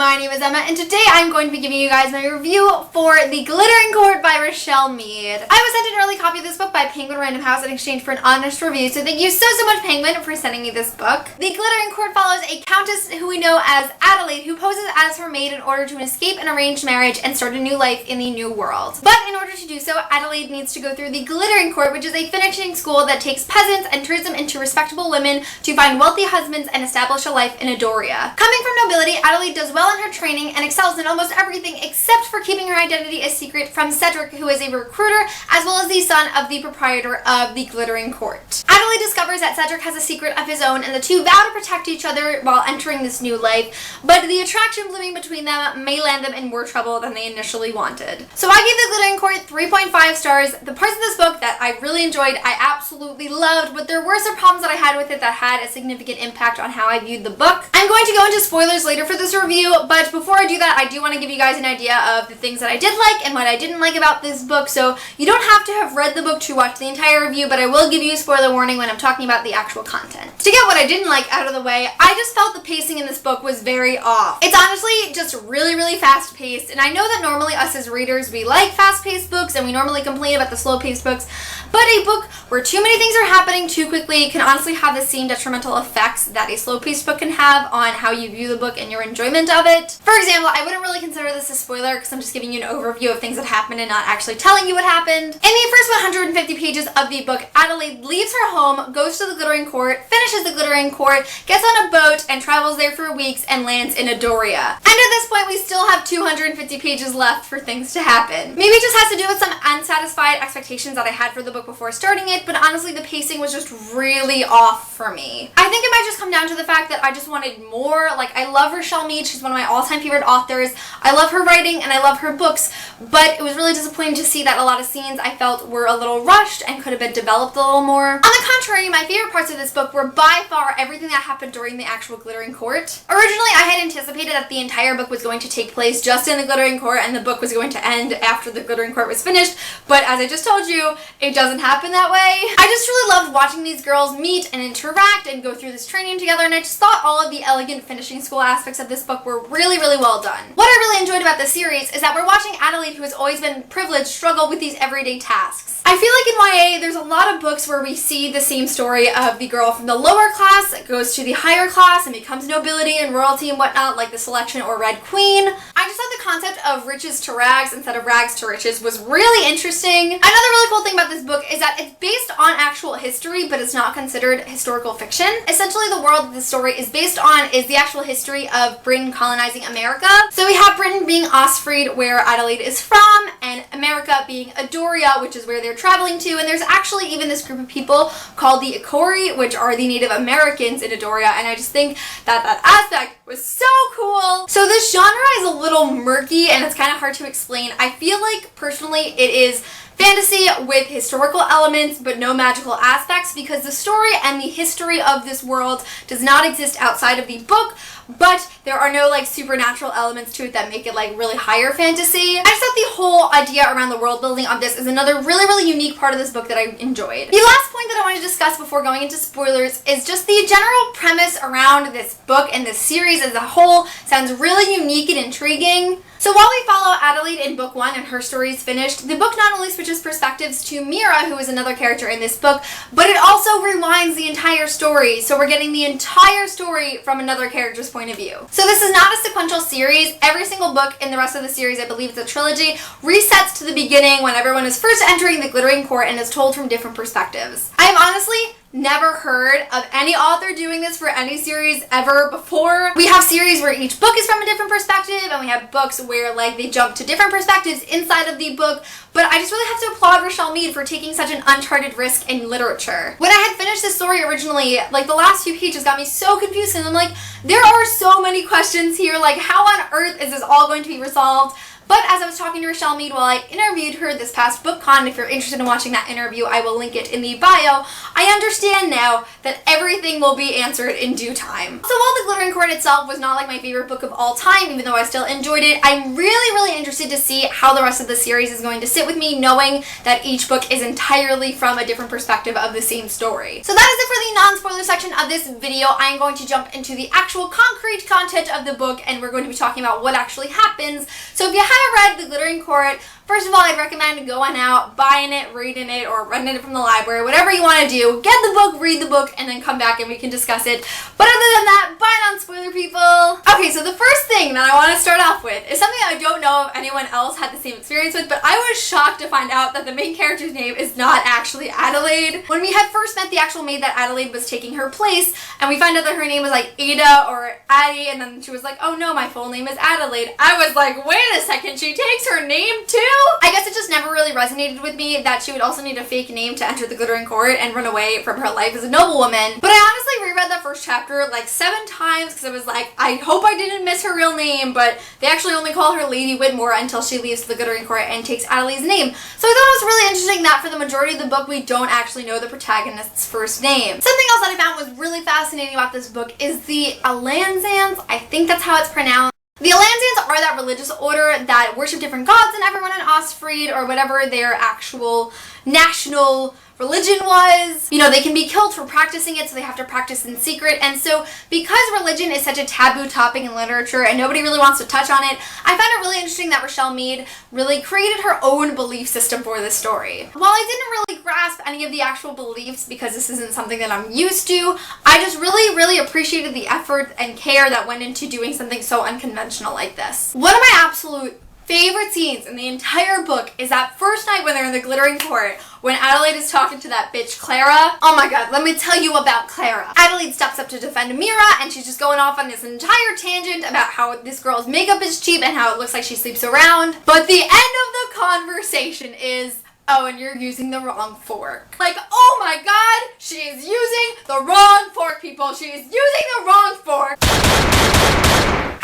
my name is Emma, and today I'm going to be giving you guys my review for The Glittering Court by Richelle Mead. I was sent an early copy of this book by Penguin Random House in exchange for an honest review, so thank you so much, Penguin, for sending me this book. The Glittering Court follows a countess who we know as Adelaide, who poses as her maid in order to escape an arranged marriage and start a new life in the new world. But in order to do so, Adelaide needs to go through the Glittering Court, which is a finishing school that takes peasants and turns them into respectable women to find wealthy husbands and establish a life in Adoria. Coming from nobility, Adelaide does well in her training and excels in almost everything except for keeping her identity a secret from Cedric, who is a recruiter as well as the son of the proprietor of the Glittering Court. Adelaide discovers that Cedric has a secret of his own, and the two vow to protect each other while entering this new life, but the attraction blooming between them may land them in more trouble than they initially wanted. So I gave the Glittering Court 3.5 stars. The parts of this book that I really enjoyed, I absolutely loved, but there were some problems that I had with it that had a significant impact on how I viewed the book. I'm going to go into spoilers later for this review, but before I do that, I do want to give you guys an idea of the things that I did like and what I didn't like about this book. So you don't have to have read the book to watch the entire review, but I will give you a spoiler warning when I'm talking about the actual content. To get what I didn't like out of the way, I just felt the pacing in this book was very off. It's honestly just really fast paced, and I know that normally us as readers, we like fast paced books and we normally complain about the slow paced books, but a book where too many things are happening too quickly can honestly have the same detrimental effects that a slow paced book can have on how you view the book and your enjoyment of it. For example, I wouldn't really consider this a spoiler because I'm just giving you an overview of things that happened and not actually telling you what happened. In the first 150 pages of the book, Adelaide leaves her home, goes to the Glittering Court, finishes the Glittering Court, gets on a boat, and travels there for weeks and lands in Adoria. And at this point, we still have 250 pages left for things to happen. Maybe it just has to do with some unsatisfied expectations that I had for the book before starting it, but honestly, the pacing was just really off for me. I think it might just come down to the fact that I just wanted more. Like, I love Richelle Mead. She's one of my all-time favorite authors. I love her writing and I love her books, but it was really disappointing to see that a lot of scenes I felt were a little rushed and could have been developed a little more. On the contrary, my favorite parts of this book were by far everything that happened during the actual Glittering Court. Originally, I had anticipated that the entire book was going to take place just in the Glittering Court and the book was going to end after the Glittering Court was finished, but as I just told you, it doesn't happen that way. I just really loved watching these girls meet and interact and go through this training together, and I just thought all of the elegant finishing school aspects of this book were really well done. What I really enjoyed about this series is that we're watching Adelaide, who has always been privileged, struggle with these everyday tasks. I feel like in YA, there's a lot of books where we see the same story of the girl from the lower class that goes to the higher class and becomes nobility and royalty and whatnot, like The Selection or Red Queen. I just thought the concept of riches to rags instead of rags to riches was really interesting. Another really cool thing about this book is that it's based on actual history, but it's not considered historical fiction. Essentially, the world that the story is based on is the actual history of Britain colonizing America. So we have Britain being Osfried, where Adelaide is from, and America being Adoria, which is where they're traveling to, and there's actually even this group of people called the Ikori, which are the Native Americans in Adoria, and I just think that that aspect was so cool. So this genre is a little murky and it's kind of hard to explain. I feel like personally it is fantasy with historical elements but no magical aspects, because the story and the history of this world does not exist outside of the book, but there are no like supernatural elements to it that make it like really higher fantasy. I just thought the whole idea around the world building of this is another really unique part of this book that I enjoyed. The last point that I want to discuss before going into spoilers is just the general premise around this book and this series as a whole sounds really unique and intriguing. So while we follow Adelaide in book 1 and her story is finished, the book not only switches perspectives to Mira, who is another character in this book, but it also rewinds the entire story. So we're getting the entire story from another character's point of view. So this is not a sequential series. Every single book in the rest of the series, I believe it's a trilogy, resets to the beginning when everyone is first entering the Glittering Court and is told from different perspectives. I have honestly never heard of any author doing this for any series ever before. We have series where each book is from a different perspective, and we have books where like they jump to different perspectives inside of the book, but I just really have to applaud Richelle Mead for taking such an uncharted risk in literature. When I had finished this story originally, like the last few pages got me so confused, and I'm like, there are so many questions here, like how on earth is this all going to be resolved? But as I was talking to Richelle Mead while I interviewed her this past BookCon, if you're interested in watching that interview, I will link it in the bio, I understand now that everything will be answered in due time. So while The Glittering Court itself was not like my favorite book of all time, even though I still enjoyed it, I'm really interested to see how the rest of the series is going to sit with me, knowing that each book is entirely from a different perspective of the same story. So that is it for the non-spoiler section of this video. I am going to jump into the actual concrete content of the book, and we're going to be talking about what actually happens. So if you haven't read The Glittering Court, first of all, I'd recommend going out, buying it, reading it, or renting it from the library, whatever you want to do. Get the book, read the book, and then come back and we can discuss it. But other than that, bye non-spoiler people! Okay, so the first thing that I want to start off with is something I don't know if anyone else had the same experience with, but I was shocked to find out that the main character's name is not actually Adelaide. When we had first met the actual maid that Adelaide was taking her place, and we found out that her name was like Ada or Addie, and then she was like, oh no, my full name is Adelaide. I was like, wait a second, she takes her name too? I guess it just never really resonated with me that she would also need a fake name to enter the Glittering Court and run away from her life as a noblewoman. But I honestly reread that first chapter like 7 times because I was like, I hope I didn't miss her real name, but they actually only call her Lady Whitmore until she leaves the Glittering Court and takes Adelaide's name. So I thought it was really interesting that for the majority of the book we don't actually know the protagonist's first name. Something else that I found was really fascinating about this book is the Alanzans. I think that's how it's pronounced. The Alanzans are that religious order that worship different gods than everyone in Ostfried, or whatever their actual national religion was. You know, they can be killed for practicing it, so they have to practice in secret. And so because religion is such a taboo topic in literature and nobody really wants to touch on it, I found it really interesting that Richelle Mead really created her own belief system for this story. While I didn't really grasp any of the actual beliefs because this isn't something that I'm used to, I just really appreciated the effort and care that went into doing something so unconventional like this. One of my absolute favorite scenes in the entire book is that first night when they're in the Glittering Court, when Adelaide is talking to that bitch Clara. Oh my god, let me tell you about Clara. Adelaide steps up to defend Mira, and she's just going off on this entire tangent about how this girl's makeup is cheap and how it looks like she sleeps around. But the end of the conversation is, oh, and you're using the wrong fork. Like, oh my god, she is using the wrong fork, people. She is using the wrong fork.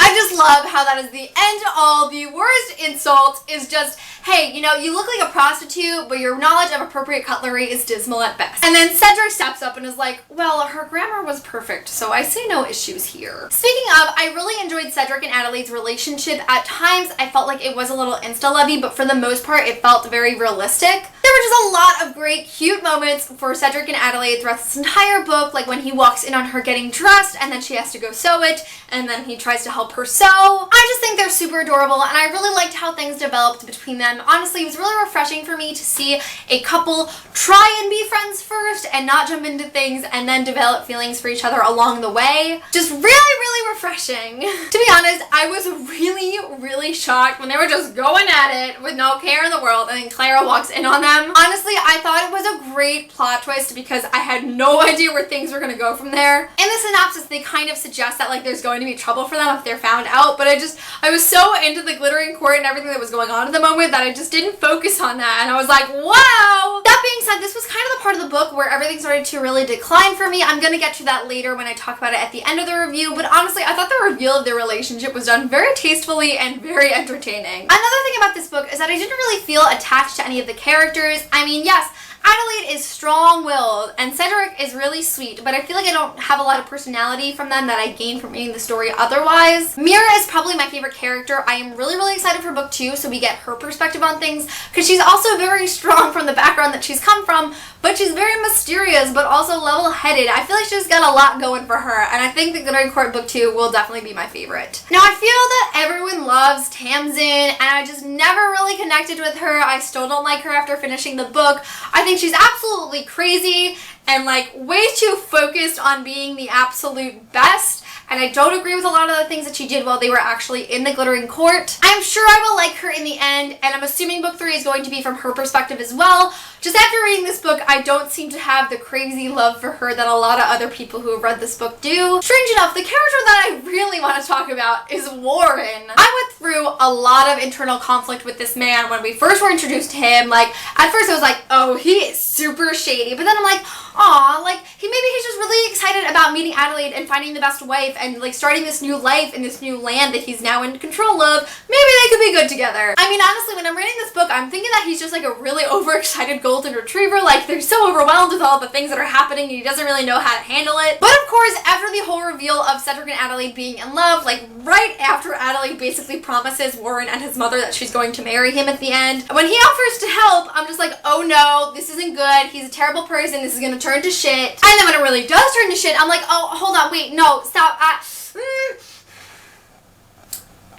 I just love how that is the end all. The worst insult is just, hey, you know, you look like a prostitute, but your knowledge of appropriate cutlery is dismal at best. And then Cedric steps up and is like, well, her grammar was perfect, so I see no issues here. Speaking of, I really enjoyed Cedric and Adelaide's relationship. At times, I felt like it was a little insta-lovey, but for the most part, it felt very realistic. There were just a lot of great, cute moments for Cedric and Adelaide throughout this entire book, like when he walks in on her getting dressed, and then she has to go sew it, and then he tries to help her sew. I just think they're super adorable, and I really liked how things developed between them. Honestly, it was really refreshing for me to see a couple try and be friends first and not jump into things and then develop feelings for each other along the way. Just really refreshing. To be honest, I was really shocked when they were just going at it with no care in the world, and then Clara walks in on them. Honestly, I thought it was a great plot twist because I had no idea where things were going to go from there. In the synopsis, they kind of suggest that like there's going to be trouble for them if they're found out, but I was so into the Glittering Court and everything that was going on at the moment that I just didn't focus on that, and I was like, wow! That being said, this was kind of the part of the book where everything started to really decline for me. I'm gonna get to that later when I talk about it at the end of the review, but honestly, I thought the reveal of their relationship was done very tastefully and very entertaining. Another thing about this book is that I didn't really feel attached to any of the characters. I mean, yes, Adelaide is strong-willed and Cedric is really sweet, but I feel like I don't have a lot of personality from them that I gained from reading the story otherwise. Mira is probably my favorite character. I am really excited for book 2, so we get her perspective on things, because she's also very strong from the background that she's come from, but she's very mysterious but also level-headed. I feel like she's got a lot going for her, and I think the Glittering Court book 2 will definitely be my favorite. Now, I feel that everyone loves Tamsin, and I just never really connected with her. I still don't like her after finishing the book. I think she's absolutely crazy and like way too focused on being the absolute best, and I don't agree with a lot of the things that she did while they were actually in the Glittering Court. I'm sure I will like her in the end, and I'm assuming book 3 is going to be from her perspective as well. Just after reading this book, I don't seem to have the crazy love for her that a lot of other people who have read this book do. Strange enough, the character that I really want to talk about is Warren. I went through a lot of internal conflict with this man when we first were introduced to him. Like, at first I was like, oh, he is super shady. But then I'm like, aw, like, maybe he's just really excited about meeting Adelaide and finding the best wife and, like, starting this new life in this new land that he's now in control of. Maybe they could be good together. I mean, honestly, when I'm reading this book, I'm thinking that he's just, like, a really overexcited golden retriever. Like, they're so overwhelmed with all the things that are happening and he doesn't really know how to handle it. But, of course, after the whole reveal of Cedric and Adelaide being in love, like, right after Adelaide basically promises Warren and his mother that she's going to marry him at the end, when he offers to help, I'm just like, oh no, this isn't good. He's a terrible person. This is gonna turn to shit. And then when it really does turn to shit, I'm like, oh, hold on, wait, no, stop. I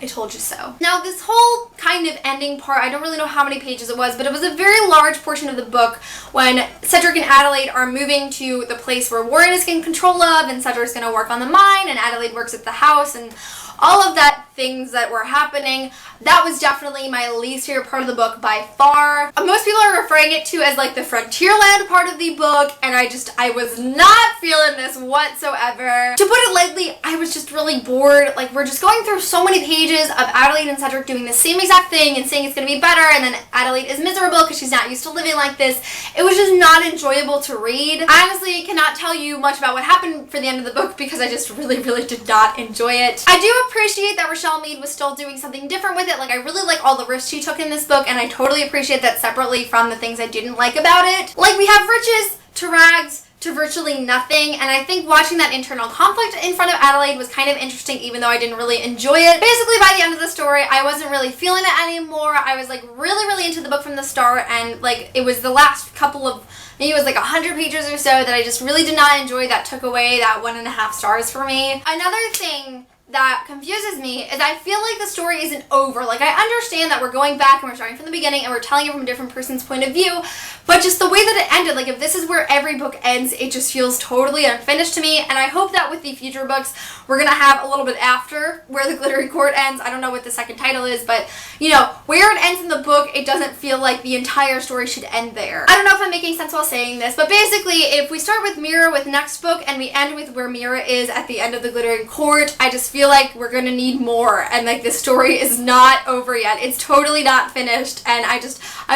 told you so. Now, this whole kind of ending part, I don't really know how many pages it was, but it was a very large portion of the book when Cedric and Adelaide are moving to the place where Warren is getting control of, and Cedric's gonna work on the mine, and Adelaide works at the house, and all of that things that were happening. That was definitely my least favorite part of the book by far. Most people are referring it to as like the Frontierland part of the book, and I was not feeling this whatsoever. To put it lightly, I was just really bored. Like, we're just going through so many pages of Adelaide and Cedric doing the same exact thing and saying it's gonna be better, and then Adelaide is miserable because she's not used to living like this. It was just not enjoyable to read. I honestly cannot tell you much about what happened for the end of the book because I just really did not enjoy it. I do appreciate that RICHELLE MEAD was still doing something different with it. Like, I really like all the risks she took in this book, and I totally appreciate that separately from the things I didn't like about it. Like, we have riches to rags to virtually nothing, and I think watching that internal conflict in front of Adelaide was kind of interesting, even though I didn't really enjoy it. Basically, by the end of the story, I wasn't really feeling it anymore. I was like really into the book from the start, and like it was the last couple of, maybe it was like 100 pages or so that I just really did not enjoy that took away that 1.5 stars for me. Another thing that confuses me is I feel like the story isn't over. Like, I understand that we're going back and we're starting from the beginning and we're telling it from a different person's point of view, but just the way that it ended, like if this is where every book ends, it just feels totally unfinished to me, and I hope that with the future books we're gonna have a little bit after where the Glittering Court ends. I don't know what the second title is, but you know, where it ends in the book, it doesn't feel like the entire story should end there. I don't know if I'm making sense while saying this, but basically if we start with Mira with next book and we end with where Mira is at the end of the Glittering Court, I just feel like we're gonna need more, and like this story is not over yet. It's totally not finished, and I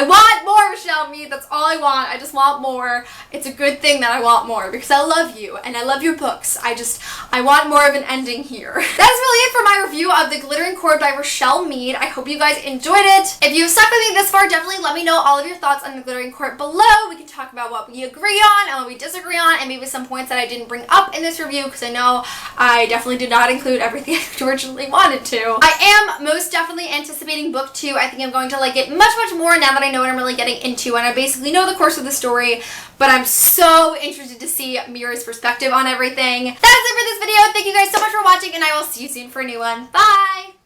want more, RICHELLE MEAD. That's all I want. I just want more. It's a good thing that I want more because I love you and I love your books. I want more of an ending here. That's really it for my review of The Glittering Court by RICHELLE MEAD. I hope you guys enjoyed it. If you stuck with me this far, definitely let me know all of your thoughts on The Glittering Court below. We can talk about what we agree on and what we disagree on, and maybe some points that I didn't bring up in this review because I know I definitely did not include everything I originally wanted to. I am most definitely anticipating book 2. I think I'm going to like it much more now that I know what I'm really getting into, and I basically know the course of the story, but I'm so interested to see Mira's perspective on everything. That's it for this video. Thank you guys so much for watching, and I will see you soon for a new one. Bye!